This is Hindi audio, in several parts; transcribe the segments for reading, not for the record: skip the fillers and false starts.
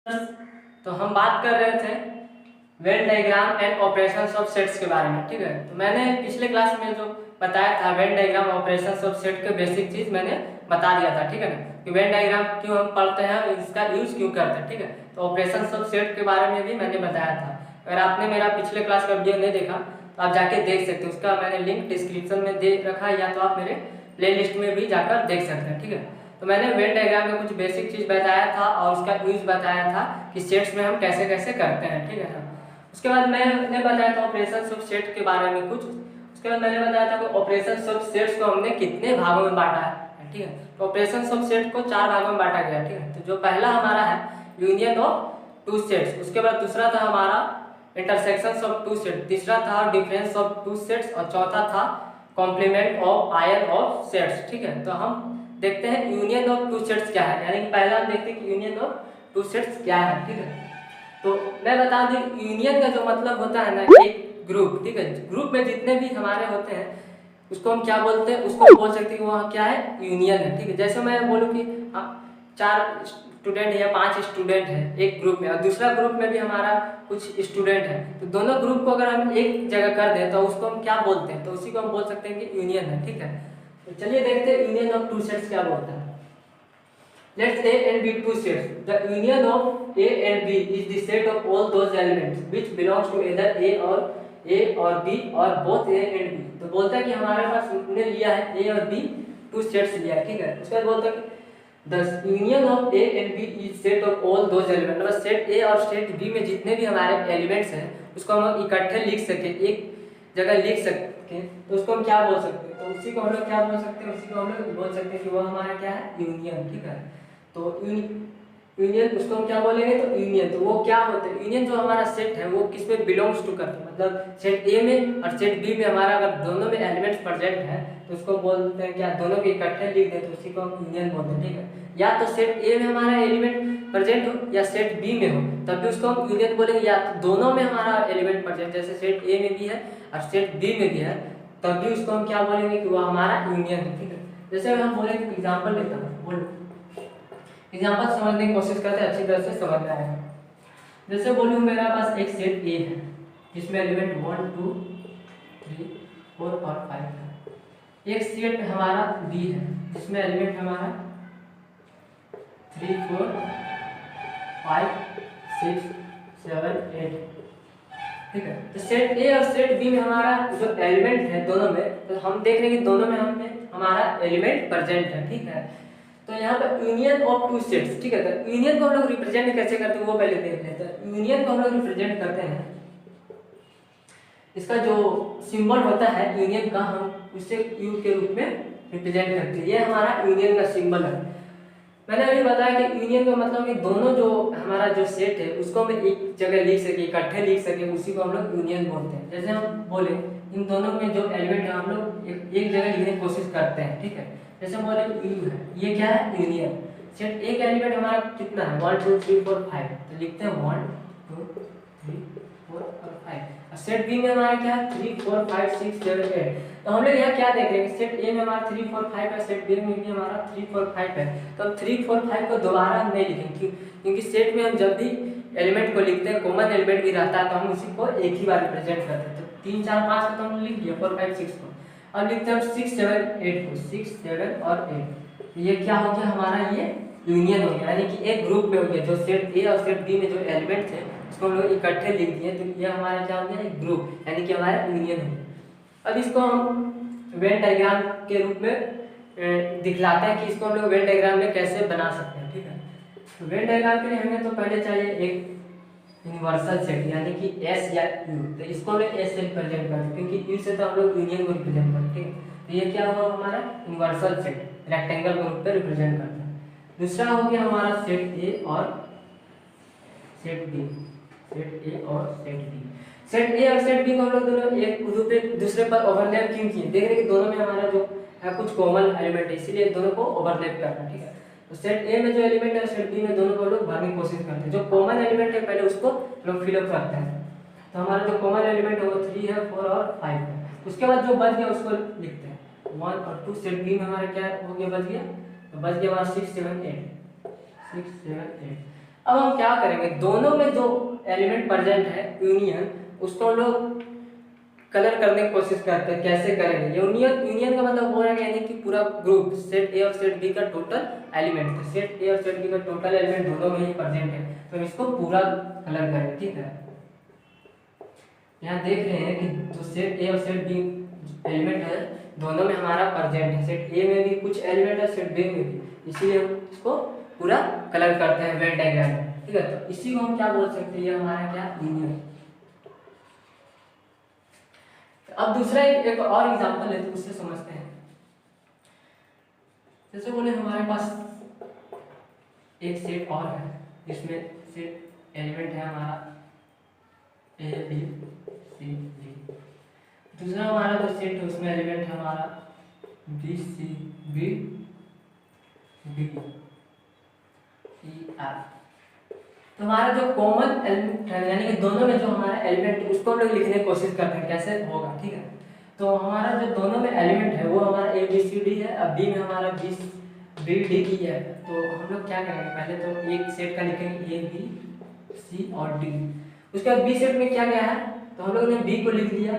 तो हम बात कर रहे थे Venn diagram and operations of sets के बारे में। ठीक है, तो मैंने पिछले क्लास में जो बताया था Venn diagram operations of set के बेसिक चीज मैंने बता दिया था। ठीक है ना, कि वेन डायग्राम क्यों हम पढ़ते हैं, इसका यूज क्यों करते हैं। ठीक है, तो ऑपरेशंस ऑफ सेट के बारे में भी मैंने बताया था। अगर आपने मेरा पिछले क्लास का वीडियो नहीं देखा तो आप जाके देख सकते हो, उसका मैंने लिंक डिस्क्रिप्शन में दे रखा है, या तो आप मेरे प्ले लिस्ट में भी जाकर देख सकते हैं। ठीक है, तो मैंने वेन डायग्राम में कुछ बेसिक चीज बताया था और उसका यूज बताया था कि सेट्स में हम कैसे कैसे करते हैं। ठीक है ना, उसके बाद मैंने बताया था ऑपरेशंस ऑफ सेट के बारे में कुछ। उसके बाद मैंने बताया था कि ऑपरेशंस ऑफ सेट्स को हमने कितने भागों में बांटा है। ठीक है, तो ऑपरेशंस ऑफ सेट को 4 भागों में बांटा गया है। ठीक है, तो जो पहला हमारा है यूनियन ऑफ टू सेट्स, उसके बाद दूसरा था हमारा इंटरसेक्शंस ऑफ टू सेट, तीसरा था डिफरेंस ऑफ टू सेट्स और चौथा था complement of union of sets. ठीक है, तो हम देखते हैं यूनियन ऑफ टू सेट्स क्या है, यानी कि पहला हम देखते हैं कि यूनियन ऑफ टू सेट्स क्या है। ठीक है, तो मैं बता दूं यूनियन का जो मतलब होता है ना, एक ग्रुप। ठीक है, ग्रुप में जितने भी हमारे होते हैं उसको हम क्या बोलते हैं, उसको बोल सकते हैं कि वह क्या है, यूनियन है। ठीक है, जैसे मैं बोलूं कि 4 स्टूडेंट है या 5 स्टूडेंट है एक ग्रुप में, और दूसरा ग्रुप में भी हमारा कुछ स्टूडेंट है, तो दोनों ग्रुप को अगर हम एक जगह कर दें तो उसको हम क्या बोलते हैं, तो उसी को हम बोल सकते हैं कि यूनियन है। ठीक है, तो चलिए देखते हैं यूनियन ऑफ टू सेट्स क्या बोलता है। Let A and B two sets. The union of A and B is the set of all those elements which belongs to either A or B or both A and B. तो बोलता है कि हमारे पास हमने लिया है A और B टू सेट्स लिया है। ठीक है, उसके बाद बोलता है कि the union of A and B is set of all those elements. मतलब सेट A और सेट B में जितने भी हमारे एलिमेंट्स हैं उसको हम इकट्ठे लिख सके, एक जगह लिख सके, तो उसको हम क्या बोल सकते हैं, तो उसी को हम लोग क्या बोल सकते हैं, उसी को हम लोग बोल सकते हैं कि वो हमारा क्या है, यूनियन। ठीक है, तो यूनियन उसको हम क्या बोलेंगे, तो यूनियन तो वो क्या होता है, यूनियन जो हमारा सेट है वो किस में बिलोंग्स टू करता है, मतलब सेट ए में और सेट बी में हमारा अगर दोनों में एलिमेंट्स प्रेजेंट है तो उसको बोलते हैं क्या, दोनों के इकट्ठे लिख दें तो उसी को हम यूनियन बोलते हैं। ठीक है, या तो सेट ए में हमारा एलिमेंट प्रेजेंट हो या सेट बी में हो तब भी उसको हम यूनियन बोलेंगे, या तो दोनों में हमारा एलिमेंट प्रेजेंट, जैसे सेट ए में भी है और सेट बी में भी है, तब भी उसको हम क्या बोलेंगे कि वो हमारा यूनियन है। ठीक है, जैसे हम बोलेंगे एग्जाम्पल लेता हूँ, बोलो एग्जाम्पल समझने की कोशिश करते हैं, अच्छी तरह से समझ में आएगा। जैसे बोलूँ मेरा पास एक सेट ए है जिसमें एलिमेंट 1 2 3 4 और 5 है। एक सेट हमारा बी है जिसमें एलिमेंट हमारा 3 4 5 6 7 8। ठीक है, तो सेट ए और सेट बी में हमारा जो एलिमेंट है दोनों में, तो हम देख रहे हैं कि दोनों में हमारा एलिमेंट प्रेजेंट है। ठीक है, तो यहाँ पर यूनियन ऑफ टू सेट्स। ठीक है, तो यूनियन को हम लोग रिप्रेजेंट कैसे करते हैं वो पहले देख लेते हैं। यूनियन को हम लोग रिप्रेजेंट करते हैं, इसका जो सिंबल होता है यूनियन का, हम उसे यू के रूप में रिप्रेजेंट करते हैं, ये हमारा यूनियन का सिंबल है। मैंने अभी बताया कि यूनियन का मतलब कि दोनों जो हमारा जो सेट है उसको हम एक जगह लिख सके, इकट्ठे लिख सके, उसी को हम लोग यूनियन बोलते हैं। जैसे हम बोले इन दोनों में जो एलिमेंट है हम लोग एक जगह लिखने की कोशिश करते हैं। ठीक है, जैसे हम बोले यू है, ये क्या है, यूनियन। सेट एक एलिमेंट हमारा कितना है 1 2 3 4 5, तो लिखते हैं 1 2 3 4 और 5। और सेट बी में हमारा क्या है 3 4 5 6 7 8। तो हम लोग यहाँ क्या देख रहे हैं, सेट ए में हमारा 3 4 5 है, सेट बी में भी हमारा 3 4 5 है, तो हम 3 4 5 को दोबारा हम नहीं लिखेंगे क्योंकि सेट में हम जब भी एलिमेंट को लिखते हैं कॉमन एलिमेंट भी रहता है तो हम उसी को एक ही बार रिप्रेजेंट करते हैं। तो 3 4 5 को तो हम लिख दिया, 4 5 6 को अब लिखते हैं 6 7 8 को, 6 7 और 8। ये क्या हो गया हमारा, ये यूनियन हो गया, यानी कि एक ग्रुप में हो गया। जो सेट ए और सेट बी में जो एलिमेंट थे उसको हम लोग इकट्ठे लिख दिए, तो ये हमारा क्या हो गया, एक ग्रुप, यानी कि हमारा यूनियन हो गया। अब इसको हम वेन डायग्राम के रूप में दिखलाते हैं कि इसको हम लोग वेन डायग्राम में कैसे बना सकते हैं। ठीक है, तो वेन डायग्राम के लिए हमें तो पहले चाहिए एक यूनिवर्सल सेट, यानी कि एस या यू, तो इसको हम एस से रिप्रेजेंट करते हैं क्योंकि यू से तो हम लोग यूनियन को रिप्रेजेंट करते हैं। तो ये क्या हुआ हमारा यूनिवर्सल सेट, रेक्टेंगल के रूप में रिप्रेजेंट करते हैं। दूसरा हो गया हमारा सेट ए और सेट बी, सेट ए और सेट बी। सेट ए और सेट बी को हम लोग दोनों एक दूसरे पर ओवरलैप क्यों किए, देख रहे हैं कि दोनों में हमारा जो है कुछ कॉमन एलिमेंट है, इसीलिए दोनों को ओवरलैप करना। ठीक है, तो सेट ए में जो एलिमेंट है सेट बी में दोनों को लोग भरने की कोशिश करते हैं। जो कॉमन एलिमेंट है पहले उसको लोग फिलअप करते हैं, तो हमारा जो कॉमन एलिमेंट है वो 3 है 4 और 5 है। उसके बाद जो बच गया उसको लिखते हैं 1 और 2। सेट बी में हमारा क्या हो गया, बच गया, तो बच गया हमारा 6 7 8, 6 7 8। अब हम क्या करेंगे, दोनों में जो एलिमेंट प्रेजेंट है यूनियन, उसको हम लोग कलर करने की कोशिश करते हैं। कैसे करेंगे, यूनियन, यूनियन का मतलब हो रहा है यानी कि पूरा ग्रुप सेट ए और सेट बी का टोटल एलिमेंट, तो सेट ए और सेट बी का टोटल एलिमेंट दोनों में ही प्रेजेंट है, तो हम इसको पूरा कलर करेंगे। ठीक है, यहाँ देख रहे हैं कि जो सेट ए और सेट बी एलिमेंट है दोनों में हमारा प्रेजेंट है, सेट ए में भी कुछ एलिमेंट है, सेट बी में भी, इसीलिए हम इसको पूरा कलर करते हैं वेन डायग्राम में। ठीक है, तो इसी को हम क्या बोल सकते हैं, ये हमारा क्या यूनियन। अब दूसरा एक और एग्जांपल लेते हैं, उससे समझते हैं। जैसे बोले हमारे पास एक सेट और है जिसमें सेट एलिमेंट है हमारा ए बी सी डी, दूसरा हमारा जो सेट है उसमें एलिमेंट है हमारा B C B D E F. तो हमारा जो कॉमन एलिमेंट है यानी कि दोनों में जो हमारा एलिमेंट उसको हम लोग लिखने की कोशिश करते हैं कैसे होगा। ठीक है, तो हमारा जो दोनों में एलिमेंट है वो हमारा ए बी सी डी है, अब बी में हमारा बी डी ई है। तो हम लोग क्या करेंगे, पहले तो एक सेट का लिखेंगे ए बी सी और डी, उसके बाद बी सेट में क्या गया है, तो हम लोग ने बी को लिख लिया,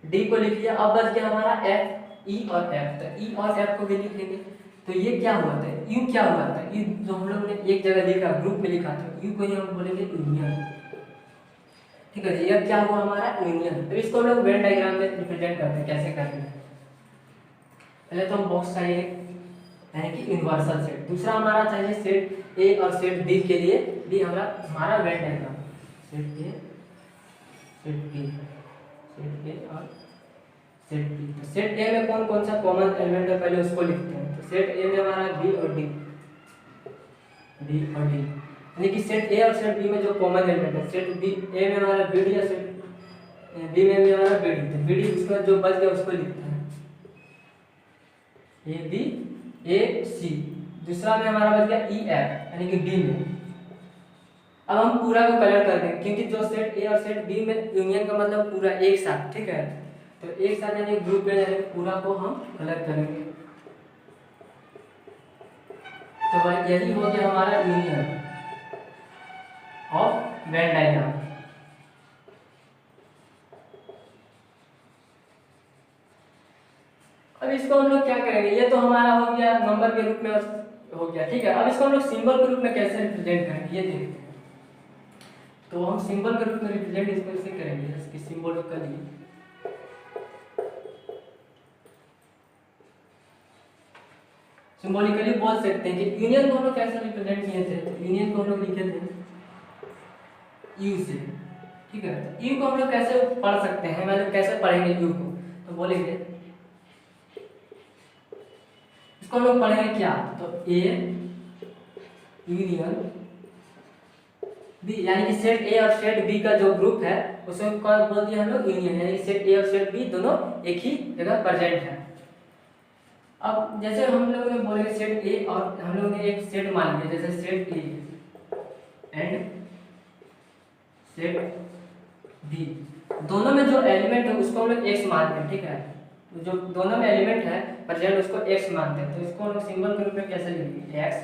डी को लिख लिया, अब बच गया हमारा एफ ई और एफ, तो ई और एफ को भी लिख लेंगे। तो ये क्या हुआ था, यू क्या हुआ था, यू जो हम लोग ने एक जगह लिखा ग्रुप में लिखा था, यू को ही हम बोलेंगे यूनियन। ठीक है, ये क्या हुआ हमारा यूनियन। तो इसको हम लोग वेन डायग्राम में रिप्रेजेंट करते हैं, कैसे करते हैं। पहले तो हम बॉक्स चाहिए यानी कि यूनिवर्सल सेट, दूसरा हमारा चाहिए सेट ए और सेट बी के लिए भी हमारा Venn diagram, set A set B, set A और सेट बी। तो सेट ए में कौन कौन सा कॉमन एलिमेंट है पहले उसको लिखते हैं। तो सेट ए में हमारा बी और डी, बी और डी यानी कि सेट ए और सेट बी में जो कॉमन एलिमेंट है, सेट बी ए में हमारा बी डी या सेट बी में भी हमारा बी डी, तो बी डी उसके बाद जो बच गया उसको लिखते हैं ए बी ए सी, दूसरा में हमारा बच गया ई एफ यानी कि डी में। अब हम पूरा को कलर कर देंगे क्योंकि जो सेट ए और सेट बी में यूनियन का मतलब पूरा एक साथ। ठीक है, तो एक साथ यानी ग्रुप में यानी पूरा को हम कलर करेंगे, तो भाई यही हो गया हमारा यूनियन ऑफ वेन डायग्राम। अब इसको हम लोग क्या करेंगे, ये तो हमारा हो गया नंबर के रूप में हो गया। ठीक है, अब इसको हम लोग सिंबल के रूप में कैसे रिप्रेजेंट करेंगे ये देखते हैं। तो हम सिंबल के रूप में रिप्रेजेंट इसको कैसे करेंगे, इसकी सिंबल कर लिए सिंबॉलिकली बोल सकते हैं कि यूनियन को हम लोग कैसे रिप्रेजेंट किए थे, तो यूनियन को हम लोग लिखे थे यू से। ठीक है, तो यू को हम लोग कैसे पढ़ सकते हैं, मतलब कैसे पढ़ेंगे यू को, तो बोलेंगे इसको हम लोग पढ़ेंगे क्या, तो ए यूनियन बी यानी कि सेट ए और सेट बी का जो ग्रुप है उसको कौन बोल दिया हम लोग यूनियन, यानी कि सेट ए और सेट बी दोनों एक ही जगह प्रेजेंट है। अब जैसे हम लोग ने बोले सेट ए और हम लोग ने एक सेट मान लिया जैसे set A and set B, दोनों में जो एलिमेंट है उसको हम लोग एक्स मानते हैं। ठीक है, तो जो दोनों में एलिमेंट है प्रेजेंट उसको एक्स मानते हैं, तो इसको हम लोग सिंबल के रूप में कैसे लिखेंगे, x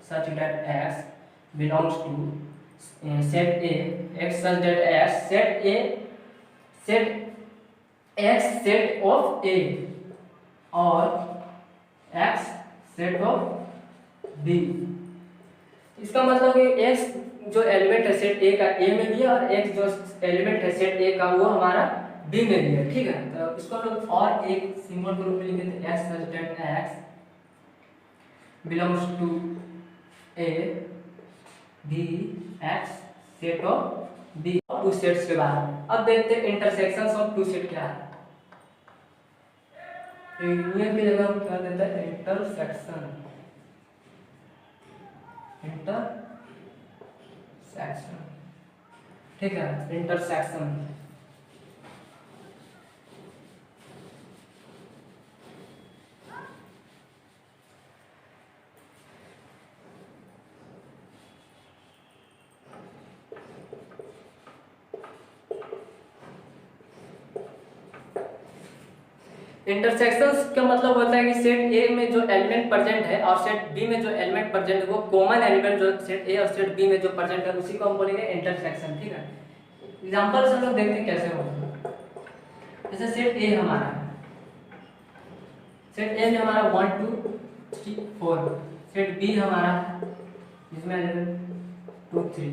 such that x belongs to set A, x such that x set A, set x set of A और एक्स सेट ऑफ बी। इसका मतलब है एक्स जो एलिमेंट है सेट ए का ए में भी है और एक्स जो एलिमेंट है सेट ए का वो हमारा बी में भी है। ठीक है, तो इसको हम लोग और एक सिंबल के रूप में लिखेंगे x such that x belongs to A B x set of B. Two sets के बाद अब देखते हैं इंटरसेक्शंस ऑफ टू सेट क्या है। यूनियन की जगह हम क्या देते हैं इंटरसेक्शन, इंटरसेक्शन। ठीक है, इंटरसेक्शन इंटरसेक्शंस का मतलब होता है कि सेट ए में जो एलिमेंट प्रेजेंट है और सेट बी में जो एलिमेंट प्रेजेंट है वो कॉमन एलिमेंट जो सेट ए और सेट बी में जो प्रेजेंट है उसी को हम बोलेंगे इंटरसेक्शन। ठीक है, एग्जांपल से हम लोग देखते हैं कैसे होगा। जैसे सेट ए हमारा है, सेट ए में हमारा 1 2 3 4, सेट बी हमारा है जिसमें 2 3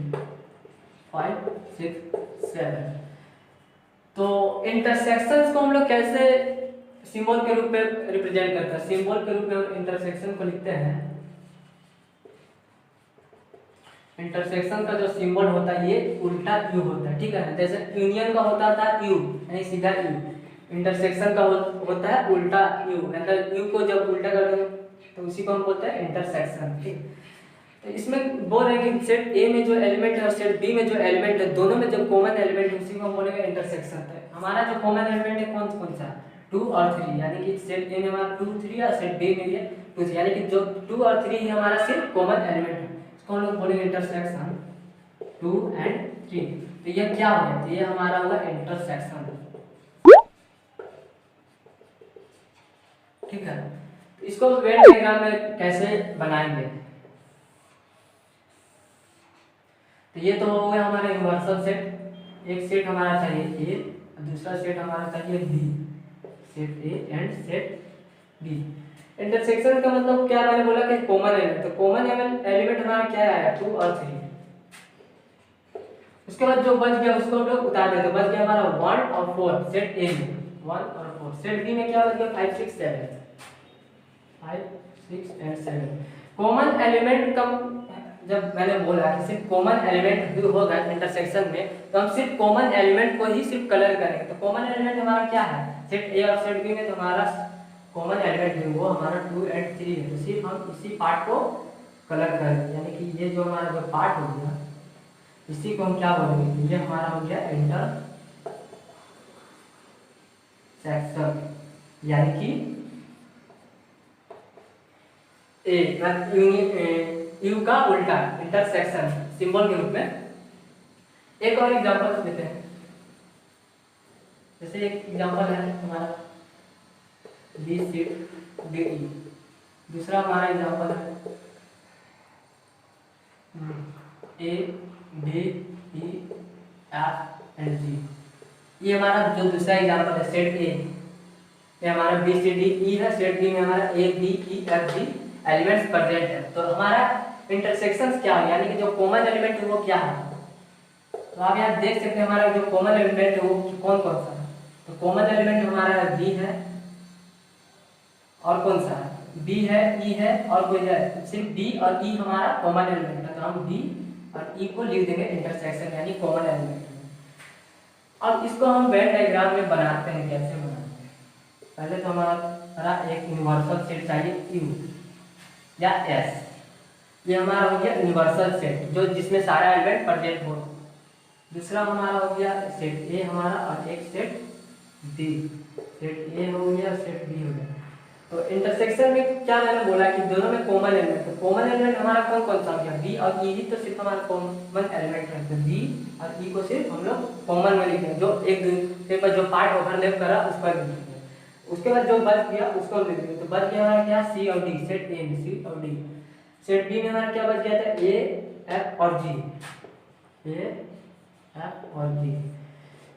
5 6 7। तो इंटरसेक्शंस को हम लोग कैसे सिंबल के रूप में रिप्रेजेंट करते हैं? सिंबल के रूप में हम इंटरसेक्शन को लिखते हैं। इंटरसेक्शन का जो सिंबल होता है ये उल्टा यू होता है। ठीक है, जैसे यूनियन का होता था यू यानी सीधा यू, इंटरसेक्शन का होता है उल्टा यू, मतलब यू को जब उल्टा कर दो तो उसी को हम बोलते हैं इंटरसेक्शन। ठीक, तो इसमें बोल रहे हैं कि सेट ए में जो एलिमेंट है और सेट बी में जो एलिमेंट है दोनों में जो कॉमन एलिमेंट है उसी को हम बोलेंगे इंटरसेक्शन। है हमारा जो कॉमन एलिमेंट है कौन कौन सा? 2 और 3, यानी कि सेट ए में हमारा 2 3 और सेट बी में भी 2 3, यानी कि जो 2 और 3 ही हमारा सिर्फ कॉमन एलिमेंट है, इसको हम लोग बोलेंगे इंटरसेक्शन 2 एंड 3। तो ये क्या हो गया? तो ये हमारा होगा इंटरसेक्शन। ठीक है, तो इसको वेन डायग्राम में कैसे बनाएंगे? तो ये तो हो गया हमारा यूनिवर्सल सेट। एक सेट हमारा चाहिए ए, दूसरा सेट हमारा चाहिए B, set A and set B. Intersection का मतलब क्या मैंने बोला कि कॉमन एलिमेंट, तो कॉमन एलिमेंट हमारा क्या आया? 2 और 3। उसके बाद जो बच गया उसको हम लोग उतार देते, बच गया हमारा 1 और 4 सेट ए में, 1 और 4। सेट बी में क्या बच गया? 5 6 7, 5 6 एंड 7। कॉमन एलिमेंट का जब मैंने बोला कि सिर्फ कॉमन एलिमेंट भी होगा इंटरसेक्शन में तो हम सिर्फ कॉमन एलिमेंट को ही सिर्फ कलर करेंगे। तो कॉमन एलिमेंट हमारा क्या है? सेट ए और सेट बी में तो हमारा कॉमन एलिमेंट है वो हमारा 2 एंड 3 है, तो सिर्फ हम इसी पार्ट को कलर करेंगे, यानी कि ये जो हमारा जो पार्ट हो गया इसी को हम क्या बोलेंगे? ये हमारा हो गया इंटरसेक्शन, यानी कि यू का उल्टा इंटरसेक्शन सिंबल के रूप में। एक और एग्जांपल देते हैं, जैसे एक एग्जांपल है हमारा बी सीट डी ई, दूसरा हमारा एग्जांपल है A B E F and G. ये हमारा जो दूसरा एग्जांपल है सेट ए, ये हमारा बी सी डी ई है, सेट बी में हमारा A B E F G elements present है। तो हमारा इंटरसेक्शंस क्या है, यानी कि जो कॉमन एलिमेंट है वो क्या है? तो आप यहाँ देख सकते हैं हमारा जो कॉमन एलिमेंट है वो कौन कौन सा है? तो कॉमन एलिमेंट हमारा बी है और कौन सा है? बी है, ई है और कोई है? सिर्फ बी और ई हमारा कॉमन एलिमेंट है, तो हम बी और ई को लिख देंगे इंटरसेक्शन यानी कॉमन एलिमेंट। अब इसको हम वेन डायग्राम में बनाते हैं। कैसे बनाते हैं? पहले तो हमारा एक यूनिवर्सल सेट चाहिए यू या एस, ये हमारा हो गया यूनिवर्सल सेट जो जिसमें सारा एलिमेंट प्रेजेंट हो। दूसरा हमारा हो गया सेट ए हमारा और एक सेट बी, सेट ए हो गया सेट बी हो गया। तो इंटरसेक्शन में क्या मैंने बोला कि दोनों में कॉमन एलिमेंट, तो कॉमन एलिमेंट हमारा कौन कौन सा हो गया? बी और ई ही तो सिर्फ हमारा कॉमन एलिमेंट है, तो बी और ई को सिर्फ हम लोग कॉमन में लिखेंगे, जो एक दूसरे पर जो पार्ट ओवरलैप करा उस पर लिखेंगे। उसके बाद जो बच गया उसको लिख देंगे, तो बच गया हमारा क्या? सी और डी, सेट ए में सी और डी। सेट बी में हमारा क्या बच गया था? ए एफ और जी, ए एफ और जी।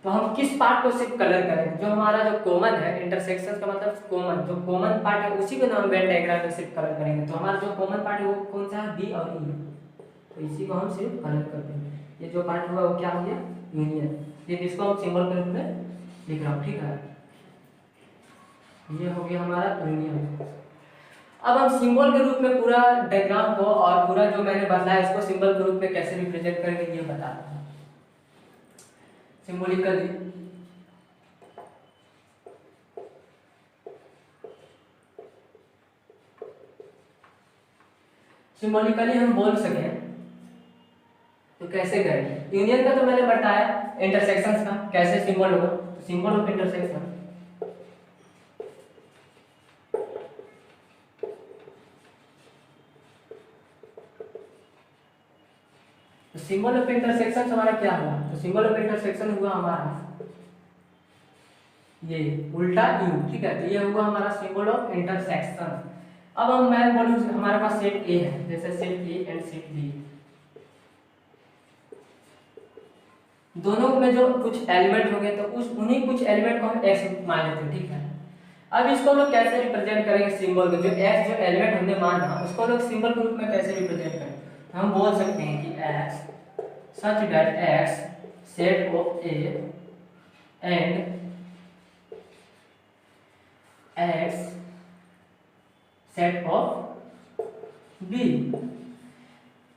तो हम किस पार्ट को सिर्फ कलर करेंगे? जो हमारा जो कॉमन है, इंटरसेक्शन का मतलब कॉमन, जो कॉमन पार्ट है उसी को हम वेन डायग्राम में सिर्फ कलर करेंगे। तो हमारा जो कॉमन पार्ट है वो कौन सा है? बी और ई, तो इसी को हम सिर्फ कलर कर देंगे। ये जो पार्ट हुआ वो क्या हो गया? यूनियन। ये इसको हम सिंबल के रूप में लिख रहा हूँ। ठीक है, ये हो गया हमारा यूनियन। अब हम सिंबल के रूप में पूरा डायग्राम को और पूरा जो मैंने बताया इसको सिंबल के रूप में कैसे रिप्रेजेंट करेंगे ये बताते हैं सिंबॉलिकली। सिंबॉलिकली हम बोल सके तो कैसे करेंगे? यूनियन का तो मैंने बताया, इंटरसेक्शंस का कैसे सिंबल होगा, symbol of intersection. Symbol of intersection हमारा क्या हुआ? तो सिंबल ऑफ इंटरसेक्शन हुआ हमारा ये उल्टा यू, ठीक है। तो ये हुआ हमारा सिंबल ऑफ इंटरसेक्शन। अब मैं बोलूँ हमारे पास सेट ए है, जैसे set A and set B, दोनों में जो कुछ एलिमेंट हो गए तो उस उन्हीं कुछ एलिमेंट को हम एक्स मान लेते हैं, ठीक है। अब इसको लोग कैसे रिप्रेजेंट करेंगे सिंबल को, जो एक्स जो एलिमेंट हमने माना उसको लोग सिंबल के रूप में कैसे रिप्रेजेंट करें। तो हम बोल सकते हैं कि x such that x set of A and x set of B.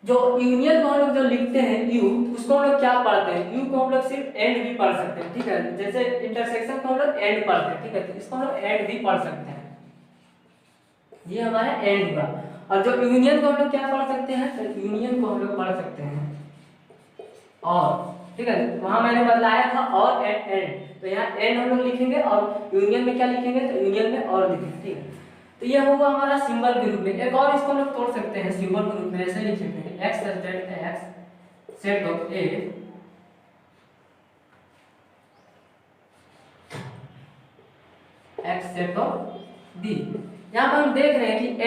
जो यूनियन को हम लोग जो लिखते हैं यू, उसको हम लोग क्या पढ़ते हैं, यू को हम लोग सिर्फ एंड भी पढ़ सकते हैं, ठीक है। जैसे इंटरसेक्शन को हम लोग एंड पढ़ते हैं, ठीक है, तो इसको हम लोग एंड भी पढ़ सकते हैं, ये हमारा एंड हुआ। और जो यूनियन को हम लोग क्या पढ़ सकते हैं, तो यूनियन को हम लोग पढ़ सकते हैं और, ठीक है। वहां मैंने बताया था और एंड, तो यहाँ एंड हम लोग लिखेंगे और यूनियन में क्या लिखेंगे, तो यूनियन में और लिखेंगे, ठीक है। तो यह होगा हमारा सिंबल के रूप में। एक और इसको हम लोग तोड़ सकते हैं सिंबल के रूप में, ऐसे लिख सकते हैं x that x set of A x set of B. यहाँ पर हम देख रहे हैं कि